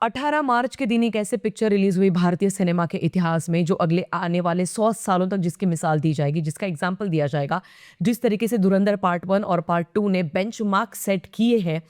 18 मार्च के दिन एक ऐसे पिक्चर रिलीज हुई भारतीय सिनेमा के इतिहास में जो अगले आने वाले 100 सालों तक जिसकी मिसाल दी जाएगी, जिसका एग्जाम्पल दिया जाएगा। जिस तरीके से धुरंधर पार्ट 1 और पार्ट 2 ने बेंचमार्क सेट किए हैं,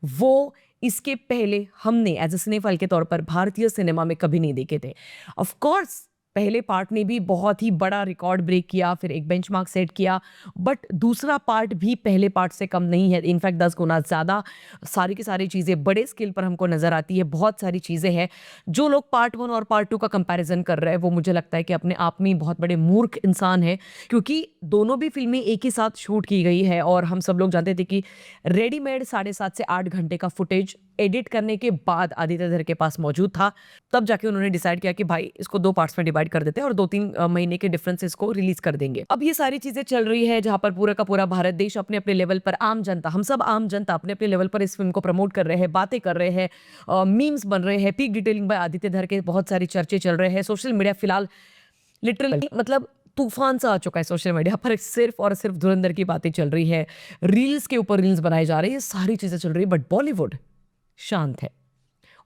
वो इसके पहले हमने एज अ सिनेफाइल के तौर पर भारतीय सिनेमा में कभी नहीं देखे थे। ऑफ कोर्स पहले पार्ट ने भी बहुत ही बड़ा रिकॉर्ड ब्रेक किया, फिर एक बेंचमार्क सेट किया, बट दूसरा पार्ट भी पहले पार्ट से कम नहीं है। इनफैक्ट 10 गुना ज़्यादा सारी की सारी चीज़ें बड़े स्केल पर हमको नज़र आती है। बहुत सारी चीज़ें हैं। जो लोग पार्ट 1 और पार्ट 2 का कंपैरिजन कर रहे हैं, वो मुझे लगता है कि अपने आप में ही बहुत बड़े मूर्ख इंसान है, क्योंकि दोनों भी फिल्में एक ही साथ शूट की गई है और हम सब लोग जानते थे कि रेडीमेड 7.5 से 8 घंटे का फुटेज एडिट करने के बाद आदित्य धर के पास मौजूद था। तब जाके उन्होंने डिसाइड किया कि भाई इसको 2 पार्ट्स में डिवाइड कर देते हैं और 2-3 महीने के डिफरेंसेस को रिलीज कर देंगे। अब ये सारी चीजें चल रही है जहां पर पूरा का पूरा भारत देश अपने अपने लेवल पर, आम जनता, हम सब आम जनता अपने अपने लेवल पर इस फिल्म को प्रमोट कर रहे हैं, बातें कर रहे हैं, मीम्स बन रहे हैं, पीक डिटेलिंग बाय आदित्य धर के बहुत सारी चर्चे चल रहे हैं। सोशल मीडिया फिलहाल लिटरली मतलब तूफान सा आ चुका है सोशल मीडिया पर। सिर्फ और सिर्फ धुरंधर की बातें चल रही है, रील्स के ऊपर रील्स बनाए जा रहे हैं, सारी चीजें चल रही है, बट बॉलीवुड शांत है।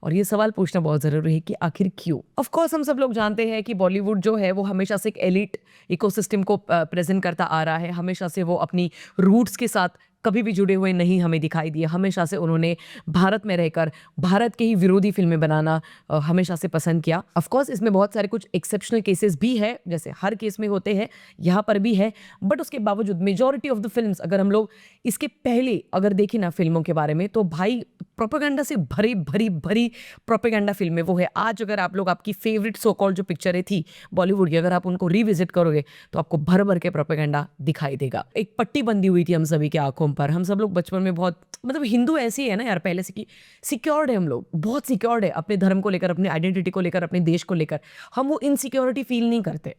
और ये सवाल पूछना बहुत जरूरी है कि आखिर क्यों। ऑफ कोर्स हम सब लोग जानते हैं कि बॉलीवुड जो है वो हमेशा से एक एलिट इकोसिस्टम को प्रेजेंट करता आ रहा है। हमेशा से वो अपनी रूट्स के साथ कभी भी जुड़े हुए नहीं हमें दिखाई दिए। हमेशा से उन्होंने भारत में रहकर भारत के ही विरोधी फिल्में बनाना हमेशा से पसंद किया। ऑफ कोर्स इसमें बहुत सारे कुछ एक्सेप्शनल केसेस भी है, जैसे हर केस में होते हैं, यहाँ पर भी है, बट उसके बावजूद मेजॉरिटी ऑफ द फिल्म्स, अगर हम लोग इसके पहले अगर देखें ना फिल्मों के बारे में, तो भाई प्रोपेगेंडा से भरी भरी भरी प्रोपेगेंडा फिल्में वो है। आज अगर आप लोग आपकी फेवरेट सो कॉल्ड जो पिक्चरें थी बॉलीवुड की, अगर आप उनको रिविजिट करोगे तो आपको भर भर के प्रोपेगेंडा दिखाई देगा। एक पट्टी बंदी हुई थी हम सभी के आंखों पर। हम सब लोग बचपन में बहुत, मतलब हिंदू ऐसी है ना यार पहले से कि सिक्योर्ड है, हम लोग बहुत सिक्योर्ड है अपने धर्म को लेकर, अपने आइडेंटिटी को लेकर, अपने देश को लेकर। हम वो इनसिक्योरिटी फील नहीं करते।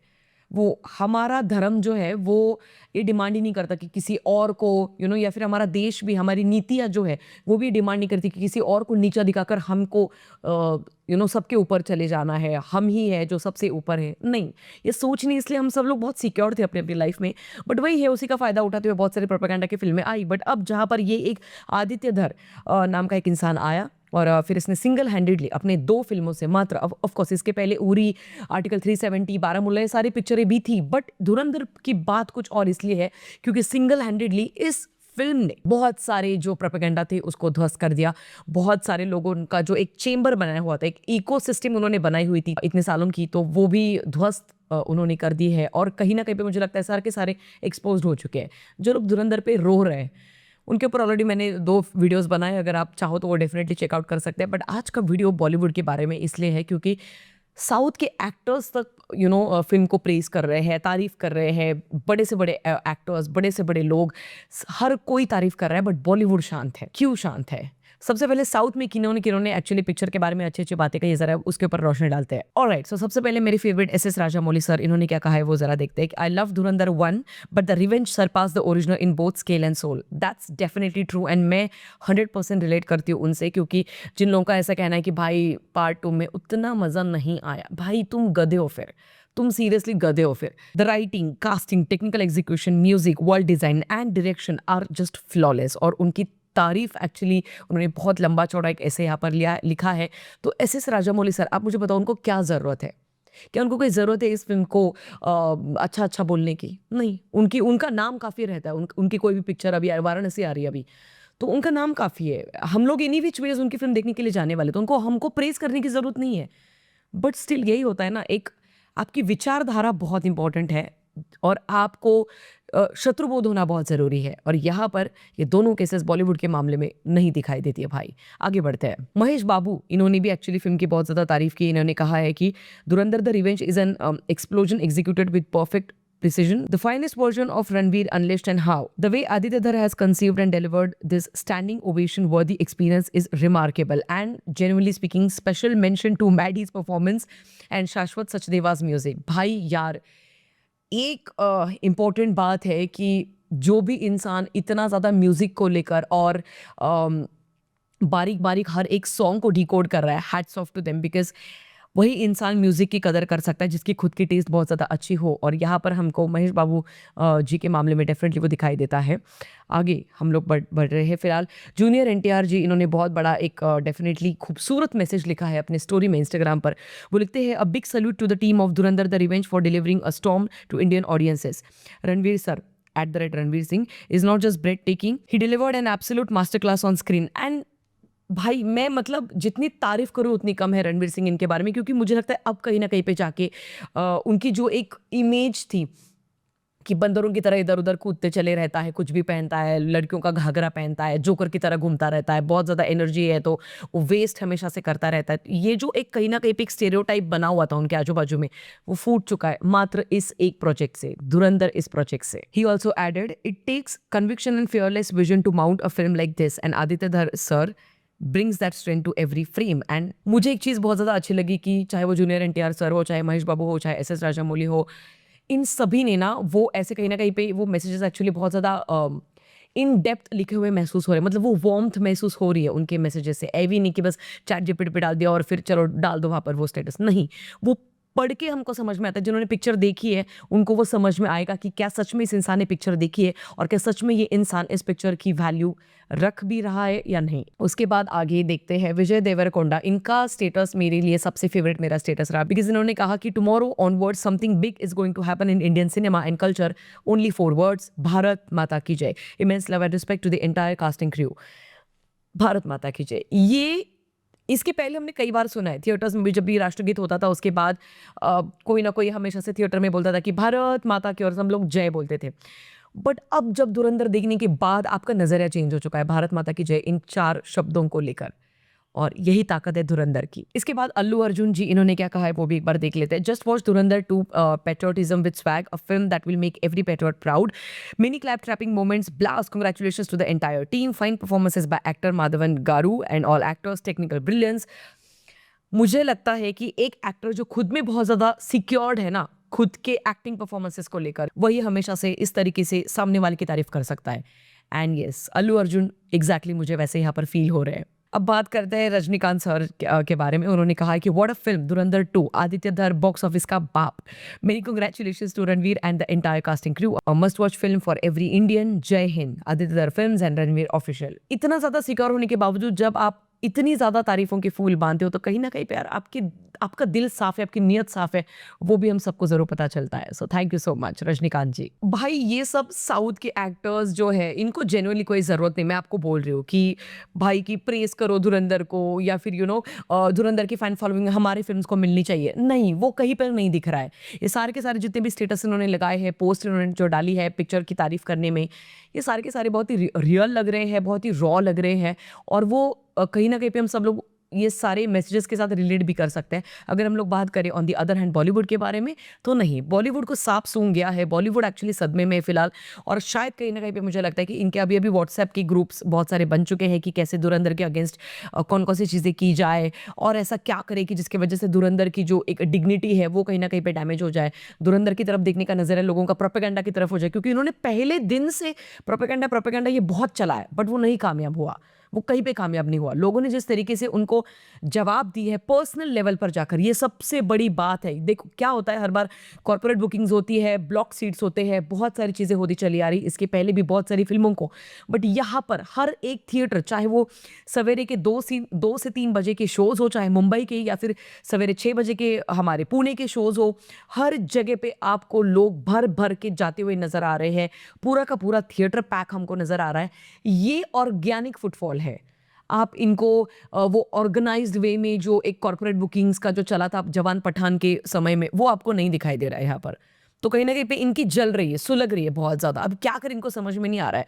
वो हमारा धर्म जो है वो ये डिमांड ही नहीं करता कि किसी और को या फिर हमारा देश भी, हमारी नीतियाँ जो है वो भी डिमांड नहीं करती कि किसी और को नीचा दिखाकर हमको सबके ऊपर चले जाना है, हम ही है जो सबसे ऊपर है। नहीं, ये सोच नहीं, इसलिए हम सब लोग बहुत सिक्योर थे अपनी अपनी लाइफ में। बट वही है, उसी का फायदा उठाते हुए बहुत सारे प्रोपेगेंडा की फिल्में आई। बट अब जहाँ पर ये एक आदित्य धर नाम का एक इंसान आया और फिर इसने सिंगल हैंडेडली अपने 2 फिल्मों से मात्र, ऑफ कोर्स इसके पहले उरी, आर्टिकल 370, बारामूला, ये सारी पिक्चरें भी थी, बट धुरंधर की बात कुछ और इसलिए है क्योंकि सिंगल हैंडेडली इस फिल्म ने बहुत सारे जो प्रोपेगेंडा थे उसको ध्वस्त कर दिया। बहुत सारे लोगों का जो एक चेंबर बनाया हुआ था, एक इकोसिस्टम उन्होंने बनाई हुई थी इतने सालों की, तो वो भी ध्वस्त उन्होंने कर दी है। और कहीं ना कहीं पे मुझे लगता है सारे के सारे एक्सपोज हो चुके हैं। जो लोग धुरंधर पे रो रहे हैं उनके ऊपर ऑलरेडी मैंने 2 वीडियोस बनाए, अगर आप चाहो तो वो डेफिनेटली चेकआउट कर सकते हैं। बट आज का वीडियो बॉलीवुड के बारे में इसलिए है क्योंकि साउथ के एक्टर्स तक फिल्म को प्रेज कर रहे हैं, तारीफ कर रहे हैं, बड़े से बड़े एक्टर्स, बड़े से बड़े लोग, हर कोई तारीफ कर रहा है, बट बॉलीवुड शांत है। क्यों शांत है? सबसे पहले साउथ में किन्होंने एक्चुअली पिक्चर के बारे में अच्छी अच्छी बातें कही, जरा उसके ऊपर रोशनी डालते हैं। ऑलराइट, सो सबसे पहले मेरी फेवरेट एस राजामौली सर, इन्होंने क्या कहा है वो जरा देखते हैं। आई love Dhurandhar 1 but the revenge surpass the original in both scale and soul. That's definitely true and मैं 100% रिलेट करती हूँ उनसे, क्योंकि जिन लोगों का ऐसा कहना है कि भाई पार्ट 2 में उतना मजा नहीं आया, भाई तुम गधे हो, फिर तुम सीरियसली गधे हो। फिर the writing, casting, technical execution, music, world design and direction are just flawless. और उनकी तारीफ एक्चुअली उन्होंने बहुत लंबा चौड़ा एक ऐसे यहाँ पर लिखा है। तो एस राजामौली सर, आप मुझे बताओ उनको क्या ज़रूरत है? क्या उनको कोई ज़रूरत है इस फिल्म को अच्छा अच्छा बोलने की? नहीं, उनका नाम काफ़ी रहता है। उनकी कोई भी पिक्चर, अभी वाराणसी आ रही है अभी, तो उनका नाम काफ़ी है। हम लोग एनी विच वेज उनकी फिल्म देखने के लिए जाने वाले, तो उनको हमको प्रेज करने की ज़रूरत नहीं है। बट स्टिल यही होता है ना, एक आपकी विचारधारा बहुत इंपॉर्टेंट है और आपको शत्रुबोध होना बहुत ज़रूरी है। और यहाँ पर ये दोनों केसेस बॉलीवुड के मामले में नहीं दिखाई देती है भाई। आगे बढ़ते हैं। महेश बाबू, इन्होंने भी एक्चुअली फिल्म की बहुत ज़्यादा तारीफ की। इन्होंने कहा है कि धुरंधर the revenge is an explosion executed with perfect precision, the finest version of Ranveer unleashed, and how the way Aditya Dhar has conceived and delivered this standing ovation worthy experience is remarkable. And genuinely speaking, special mention to Maddie's performance and Shashwat Sachdeva's music. भाई यार, एक important बात है कि जो भी इंसान इतना ज़्यादा म्यूज़िक को लेकर और बारीक बारीक हर एक सॉन्ग को डिकोड कर रहा है, hats off to them, because वही इंसान म्यूज़िक की कदर कर सकता है जिसकी खुद की टेस्ट बहुत ज़्यादा अच्छी हो, और यहाँ पर हमको महेश बाबू जी के मामले में डेफ़िनेटली वो दिखाई देता है। आगे हम लोग बढ़ बढ़ रहे हैं फिलहाल। जूनियर एनटीआर जी, इन्होंने बहुत बड़ा एक डेफ़िनेटली खूबसूरत मैसेज लिखा है अपने स्टोरी में इंस्टाग्राम पर। वो लिखते हैं, a big salute to the team of Dhurandhar the revenge for delivering a storm to Indian audiences. Ranveer sir @Ranveer Singh is not just breathtaking, he delivered an absolute masterclass on screen. And भाई मैं मतलब जितनी तारीफ करूँ उतनी कम है रणवीर सिंह इनके बारे में, क्योंकि मुझे लगता है अब कहीं ना कहीं पे जाके उनकी जो एक इमेज थी कि बंदरों की तरह इधर उधर कूदते चले रहता है, कुछ भी पहनता है, लड़कियों का घाघरा पहनता है, जोकर की तरह घूमता रहता है, बहुत ज़्यादा एनर्जी है तो वो वेस्ट हमेशा से करता रहता है, ये जो एक कहीं ना कहीं पे एक स्टेरियोटाइप बना हुआ था उनके आजू बाजू में, वो फूट चुका है मात्र इस एक प्रोजेक्ट से, धुरंधर इस प्रोजेक्ट से। He also added, it takes conviction and fearless vision to mount a film like this, and Aditya Dhar sir brings that strength to every frame. And मुझे एक चीज़ बहुत ज़्यादा अच्छी लगी कि चाहे वो जूनियर एनटीआर सर हो, चाहे महेश बाबू हो, चाहे एस राजामौली हो, इन सभी ने ना वो ऐसे कहीं ना कहीं पे वो मैसेजेस एक्चुअली बहुत ज़्यादा इन डेप्थ लिखे हुए महसूस हो रहे हैं, मतलब वो वार्मथ महसूस हो रही है उनके मैसेजेस से। ऐवी नहीं कि बस चैट जीपीटी पे डाल दिया और फिर चलो डाल दो वहाँ पर वो स्टेटस, नहीं, वो पढ़ के हमको समझ में आता है। जिन्होंने पिक्चर देखी है उनको वो समझ में आएगा कि क्या सच में इस इंसान ने पिक्चर देखी है और क्या सच में ये इंसान इस पिक्चर की वैल्यू रख भी रहा है या नहीं। उसके बाद आगे देखते हैं विजय देवरकोंडा। इनका स्टेटस मेरे लिए सबसे फेवरेट मेरा स्टेटस रहा, बिकॉज इन्होंने कहा कि tomorrow onward something big is going to happen in Indian cinema and culture, only 4 words, Bharat माता की जय। Immense love and respect to the entire casting crew. Bharat माता की जय, ये इसके पहले हमने कई बार सुना है थिएटर्स में भी, जब भी राष्ट्रगीत होता था उसके बाद कोई ना कोई हमेशा से थिएटर में बोलता था कि भारत माता की, और हम लोग जय बोलते थे। बट अब जब धुरंधर देखने के बाद आपका नजरिया चेंज हो चुका है भारत माता की जय इन 4 शब्दों को लेकर, और यही ताकत है धुरंधर की। इसके बाद अल्लू अर्जुन जी, इन्होंने क्या कहा है वो भी एक बार देख लेते हैं। Just watch Dhurandhar 2 patriotism with swag, a film that will make every patriot proud. Many clap trapping moments, blast, congratulations to the entire team, fine performances by actor Madhavan garu and all actors, technical brilliance. मुझे लगता है कि एक actor जो खुद में बहुत ज्यादा सिक्योर्ड है ना, खुद के एक्टिंग परफॉर्मेंसेस को लेकर, वही हमेशा से इस तरीके से सामने वाले की तारीफ कर सकता है। And yes, Allu Arjun exactly मुझे वैसे यहाँ पर फील हो रहे हैं। अब बात करते हैं रजनीकांत सर के बारे में। उन्होंने कहा है कि व्हाट अ फिल्म, धुरंधर 2, आदित्य धर बॉक्स ऑफिस का बाप। Many congratulations to Ranveer and the entire casting crew, a must watch film for every Indian. जय हिंद, आदित्य धर फिल्म्स एंड रणवीर ऑफिशियल। इतना ज्यादा सिक्योर होने के बावजूद जब आप इतनी ज़्यादा तारीफ़ों के फूल बाँधते हो तो कहीं न कहीं पे यार आपका दिल साफ़ है, आपकी नीयत साफ़ है, वो भी हम सबको ज़रूर पता चलता है। So thank you so much Rajinikanth ji. भाई ये सब साउथ के एक्टर्स जो है इनको जेन्युइनली कोई ज़रूरत नहीं। मैं आपको बोल रही हूँ कि भाई की प्रेज़ करो धुरंधर को, या फिर धुरंधर की फ़ैन फॉलोइंग हमारी फ़िल्म्स को मिलनी चाहिए। नहीं, वो कहीं पर नहीं दिख रहा है। ये सारे के सारे जितने भी स्टेटस इन्होंने लगाए हैं, पोस्ट इन्होंने जो डाली है पिक्चर की तारीफ़ करने में, ये सारे के सारे बहुत ही रियल लग रहे हैं, बहुत ही रॉ लग रहे हैं, और वो कहीं ना कहीं पे हम सब लोग ये सारे मैसेजेस के साथ रिलेट भी कर सकते हैं। अगर हम लोग बात करें on the other hand Bollywood के बारे में, तो नहीं, बॉलीवुड को सांप सूंघ गया है। बॉलीवुड एक्चुअली सदमे में है फिलहाल, और शायद कहीं ना कहीं पे मुझे लगता है कि इनके अभी अभी व्हाट्सएप के ग्रुप्स बहुत सारे बन चुके हैं कि कैसे धुरंधर के अगेंस्ट कौन कौन सी चीज़ें की जाए, और ऐसा क्या करे कि जिसकी वजह से धुरंधर की जो एक डिग्निटी है वो कहीं ना कहीं पे डैमेज हो जाए, धुरंधर की तरफ देखने का नजरिया लोगों का प्रोपेगेंडा की तरफ हो जाए, क्योंकि इन्होंने पहले दिन से प्रोपेगेंडा ये बहुत चला है, बट वो नहीं कामयाब हुआ, वो कहीं पे कामयाब नहीं हुआ। लोगों ने जिस तरीके से उनको जवाब दी है पर्सनल लेवल पर जाकर, ये सबसे बड़ी बात है। देखो क्या होता है, हर बार कॉर्पोरेट बुकिंग्स होती है, ब्लॉक सीट्स होते हैं, बहुत सारी चीज़ें होती चली आ रही, इसके पहले भी बहुत सारी फिल्मों को, बट यहाँ पर हर एक थिएटर, चाहे वो सवेरे के 2 से 3 बजे के शोज़ हो, चाहे मुंबई के, या फिर सवेरे 6 बजे के हमारे पुणे के शोज़ हो, हर जगह पे आपको लोग भर भर के जाते हुए नज़र आ रहे हैं। पूरा का पूरा थिएटर पैक हमको नज़र आ रहा है। ये ऑर्गेनिक फुटफॉल है। आप इनको वो ऑर्गेनाइज्ड वे में जो एक कॉर्पोरेट बुकिंग्स का जो चला था जवान पठान के समय में, वो आपको नहीं दिखाई दे रहा है यहाँ पर। तो कहीं ना कहीं पे इनकी जल रही है, सुलग रही है बहुत ज़्यादा। अब क्या करें, इनको समझ में नहीं आ रहा है।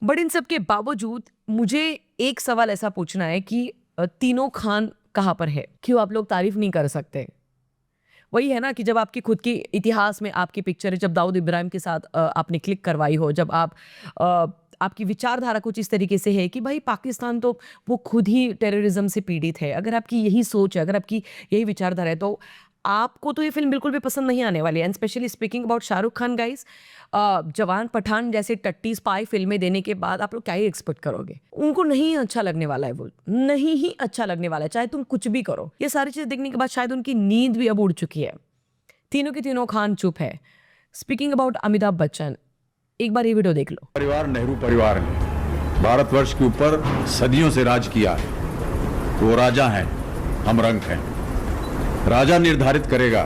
बट इन सब के बावजूद मुझे एक सवाल ऐसा पूछना है कि तीनों खान कहाँ पर है? क्यों आप लोग तारीफ नहीं कर सकते? वही है ना कि जब आपकी खुद की इतिहास में आपकी पिक्चर है, जब दाऊद इब्राहिम के साथ आपने क्लिक करवाई हो, जब अ, आपकी विचारधारा कुछ इस तरीके से है कि भाई पाकिस्तान तो वो खुद ही टेररिज्म से पीड़ित है, अगर आपकी यही सोच है, अगर आपकी यही विचारधारा है, तो आपको तो ये फिल्म बिल्कुल भी पसंद नहीं आने वाली है। And specially speaking about Shahrukh Khan guys, जवान पठान जैसे टट्टी स्पाई फिल्में देने के बाद आप लोग क्या ही एक्सपेक्ट करोगे? उनको नहीं अच्छा लगने वाला है, वो नहीं ही अच्छा लगने वाला है, चाहे तुम कुछ भी करो। ये सारी चीज़ देखने के बाद शायद उनकी नींद भी अब उड़ चुकी है। तीनों के तीनों खान चुप है। स्पीकिंग अबाउट अमिताभ बच्चन, एक बार ये वीडियो देख लो। परिवार नेहरू परिवार ने भारतवर्ष के ऊपर सदियों से राज किया है। वो राजा हैं, हम रंक हैं। राजा निर्धारित करेगा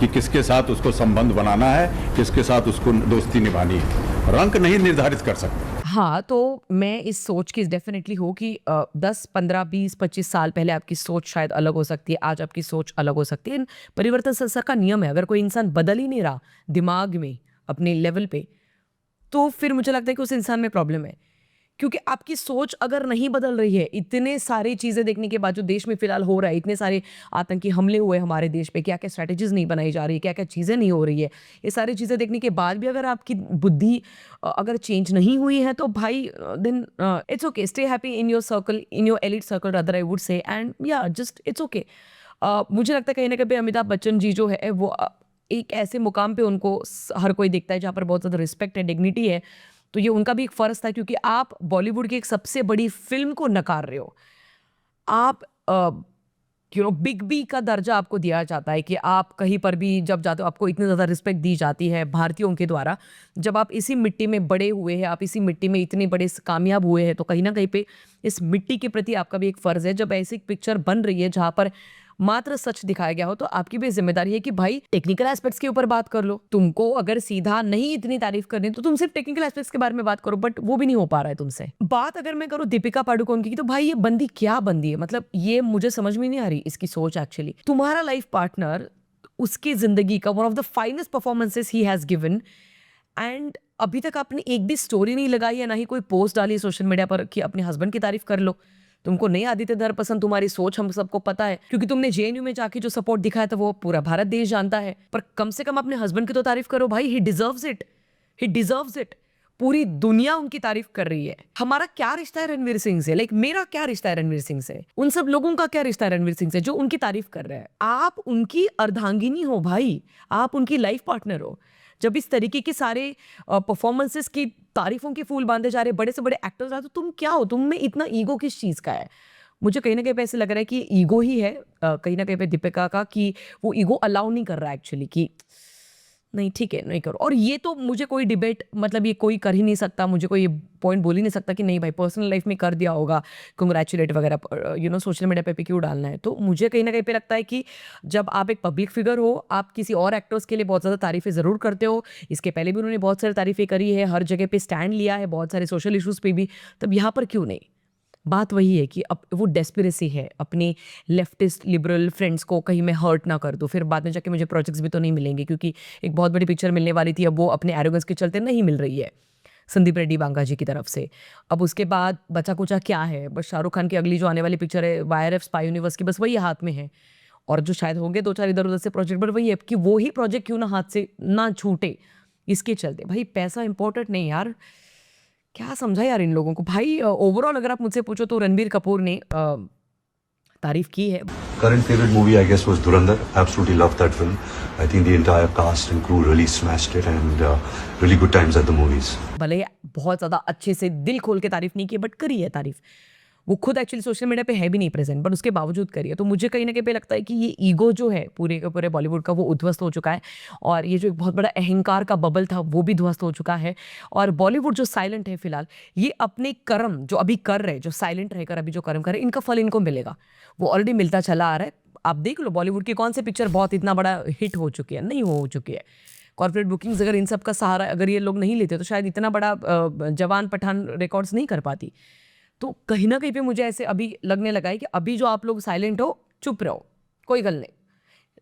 कि किसके साथ उसको संबंध बनाना है, किसके साथ उसको दोस्ती निभानी है। रंक नहीं निर्धारित कर सकता। हाँ, तो मैं इस सोच की डेफिनेटली हूँ कि 10, 15, 20, 25 साल पहले आपकी सोच शायद अलग हो सकती है, आज आपकी सोच अलग हो सकती है। परिवर्तन संसार का नियम है। अगर कोई इंसान बदल ही नहीं रहा दिमाग में, अपने लेवल पे, तो फिर मुझे लगता है कि उस इंसान में प्रॉब्लम है। क्योंकि आपकी सोच अगर नहीं बदल रही है, इतने सारी चीज़ें देखने के बाद जो देश में फिलहाल हो रहा है, इतने सारे आतंकी हमले हुए हमारे देश पे, क्या क्या स्ट्रैटेजीज नहीं बनाई जा रही, क्या क्या चीज़ें नहीं हो रही है, ये सारी चीज़ें देखने के बाद भी अगर आपकी बुद्धि अगर चेंज नहीं हुई है, तो भाई then it's okay, stay happy in your circle, in your elite circle rather I would say, and yeah just it's okay. मुझे लगता है कहीं ना कहीं अमिताभ बच्चन जी जो है वो एक ऐसे मुकाम पे उनको हर कोई देखता है जहाँ पर बहुत ज़्यादा रिस्पेक्ट है, डिग्निटी है। तो ये उनका भी एक फ़र्ज़ था, क्योंकि आप बॉलीवुड की एक सबसे बड़ी फ़िल्म को नकार रहे हो। आप बिग बी का दर्जा आपको दिया जाता है कि आप कहीं पर भी जब जाते हो आपको इतनी ज़्यादा रिस्पेक्ट दी जाती है भारतीयों के द्वारा। जब आप इसी मिट्टी में बड़े हुए हैं, आप इसी मिट्टी में इतने बड़े कामयाब हुए हैं, तो कहीं ना कहीं पे इस मिट्टी के प्रति आपका भी एक फ़र्ज़ है। जब ऐसी पिक्चर बन रही है जहाँ पर मात्र सच दिखाया गया हो, तो आपकी भी जिम्मेदारी है कि भाई टेक्निकल एस्पेक्ट्स के ऊपर बात कर लो। तुमको अगर सीधा नहीं इतनी तारीफ करनी तो तुम सिर्फ टेक्निकल एस्पेक्ट्स के बारे में बात करो, बट वो भी नहीं हो पा रहा है तुमसे। बात अगर मैं करूँ दीपिका पादुकोण की, तो भाई ये बंदी क्या बंदी है, मतलब ये मुझे समझ में नहीं आ रही इसकी सोच। एक्चुअली तुम्हारा लाइफ पार्टनर, उसकी जिंदगी का one of the finest performances he has given, and अभी तक आपने एक भी स्टोरी नहीं लगाई है, ना ही कोई पोस्ट डाली है सोशल मीडिया पर कि अपने हस्बैंड की तारीफ कर लो। तुमको नहीं आदित्य धर पसंद, तुम्हारी सोच हम सबको पता है, क्योंकि तुमने जेएनयू में जाके जो सपोर्ट दिखाया था वो पूरा भारत देश जानता है। पर कम से कम अपने हस्बैंड की तो तारीफ करो भाई, ही deserves it, he deserves it. पूरी दुनिया उनकी तारीफ कर रही है। हमारा क्या रिश्ता है रणवीर सिंह से? मेरा क्या रिश्ता है रणवीर सिंह से? उन सब लोगों का क्या रिश्ता है रणवीर सिंह से जो उनकी तारीफ कर रहे हैं? आप उनकी अर्धांगिनी हो भाई, आप उनकी लाइफ पार्टनर हो। जब इस तरीके के सारे परफॉर्मेंसेस की तारीफों के फूल बांधे जा रहे बड़े से बड़े एक्टर्स आ, तो तुम क्या हो? तुम में इतना ईगो किस चीज़ का है? मुझे कहीं ना कहीं पे ऐसे लग रहा है कि ईगो ही है कहीं ना कहीं पे दीपिका का, कि वो ईगो अलाउ नहीं कर रहा है एक्चुअली, कि नहीं ठीक है नहीं करो। और ये तो मुझे कोई डिबेट, मतलब ये कोई कर ही नहीं सकता, मुझे कोई पॉइंट बोल ही नहीं सकता कि नहीं भाई पर्सनल लाइफ में कर दिया होगा कंग्रेचुलेट वगैरह, सोशल मीडिया पे क्यों डालना है। तो मुझे कहीं ना कहीं पे लगता है कि जब आप एक पब्लिक फिगर हो, आप किसी और एक्टर्स के लिए बहुत ज़्यादा तारीफ़ें ज़रूर करते हो। इसके पहले भी उन्होंने बहुत सारी तारीफ़ें करी है, हर जगह पे स्टैंड लिया है, बहुत सारे सोशल इशूज़ पे भी, तब यहाँ पर क्यों नहीं? बात वही है कि अब वो डेस्पिरेसी है, अपने लेफ्टिस्ट लिबरल फ्रेंड्स को कहीं मैं हर्ट ना कर दूँ, फिर बाद में जाके मुझे प्रोजेक्ट्स भी तो नहीं मिलेंगे, क्योंकि एक बहुत बड़ी पिक्चर मिलने वाली थी, अब वो अपने एरोगेंस के चलते नहीं मिल रही है संदीप रेड्डी बांगा जी की तरफ से। अब उसके बाद बचा कुचा क्या है? बस शाहरुख खान की अगली जो आने वाली पिक्चर है YRF स्पाई यूनिवर्स की, बस वही हाथ में है। और जो शायद होंगे 2-4 इधर उधर से प्रोजेक्ट, बट वही है कि वो ही प्रोजेक्ट क्यों ना हाथ से ना छूटे, इसके चलते। भाई पैसा इंपॉर्टेंट नहीं यार, क्या समझा यार इन लोगों को। भाई ओवरऑल अगर आप मुझसे पूछो तो रणबीर कपूर ने तारीफ की है। Current favorite movie, I guess, was Dhurandhar. Absolutely loved that film. I think the entire cast and crew really smashed it, and really good times at the movies. भले बहुत ज़्यादा अच्छे से दिल खोल के तारीफ नहीं की, बट करी है तारीफ। वो खुद एक्चुअली सोशल मीडिया पे है भी नहीं प्रेजेंट, बट उसके बावजूद करिए। तो मुझे कहीं ना कहीं पे लगता है कि ये ईगो जो है पूरे के पूरे बॉलीवुड का, वो उध्वस्त हो चुका है। और ये जो एक बहुत बड़ा अहंकार का बबल था, वो भी ध्वस्त हो चुका है। और बॉलीवुड जो साइलेंट है फिलहाल, ये अपने कर्म जो अभी कर रहे हैं, जो साइलेंट रहकर अभी जो कर्म कर रहे हैं, इनका फल इनको मिलेगा। वो ऑलरेडी मिलता चला आ रहा है। आप देख लो बॉलीवुड की कौन सी पिक्चर बहुत इतना बड़ा हिट हो चुकी है, नहीं हो चुकी है। कॉर्पोरेट बुकिंग्स अगर इन सब का सहारा अगर ये लोग नहीं लेते, तो शायद इतना बड़ा जवान पठान रिकॉर्ड्स नहीं कर पाती। तो कहीं ना कहीं पे मुझे ऐसे अभी लगने लगा है कि अभी जो आप लोग साइलेंट हो, चुप रहो, कोई गल नहीं,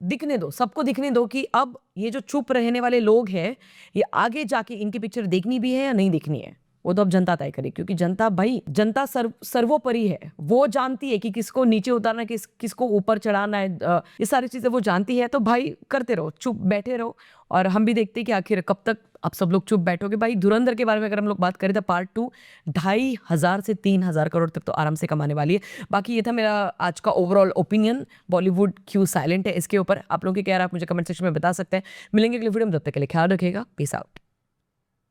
दिखने दो, सबको दिखने दो कि अब ये जो चुप रहने वाले लोग हैं, ये आगे जाके इनकी पिक्चर देखनी भी है या नहीं देखनी है, वो तो अब जनता तय करे। क्योंकि जनता भाई, जनता सर्वोपरि है। वो जानती है कि किसको नीचे उतारना है, किसको ऊपर चढ़ाना है, ये सारी चीज़ें वो जानती है। तो भाई करते रहो, चुप बैठे रहो, और हम भी देखते हैं कि आखिर कब तक आप सब लोग चुप बैठोगे भाई। धुरंधर के बारे में अगर हम लोग बात करें तो पार्ट 2 2,500 से 3,000 करोड़ तक तो आराम से कमाने वाली है। बाकी ये था मेरा आज का ओवरऑल ओपिनियन, बॉलीवुड क्यों साइलेंट है इसके ऊपर। आप लोगों के क्या राय आप मुझे कमेंट सेक्शन में बता सकते हैं। मिलेंगे अगले वीडियो में, तब तक के लिए ख्याल रखिएगा। Peace out.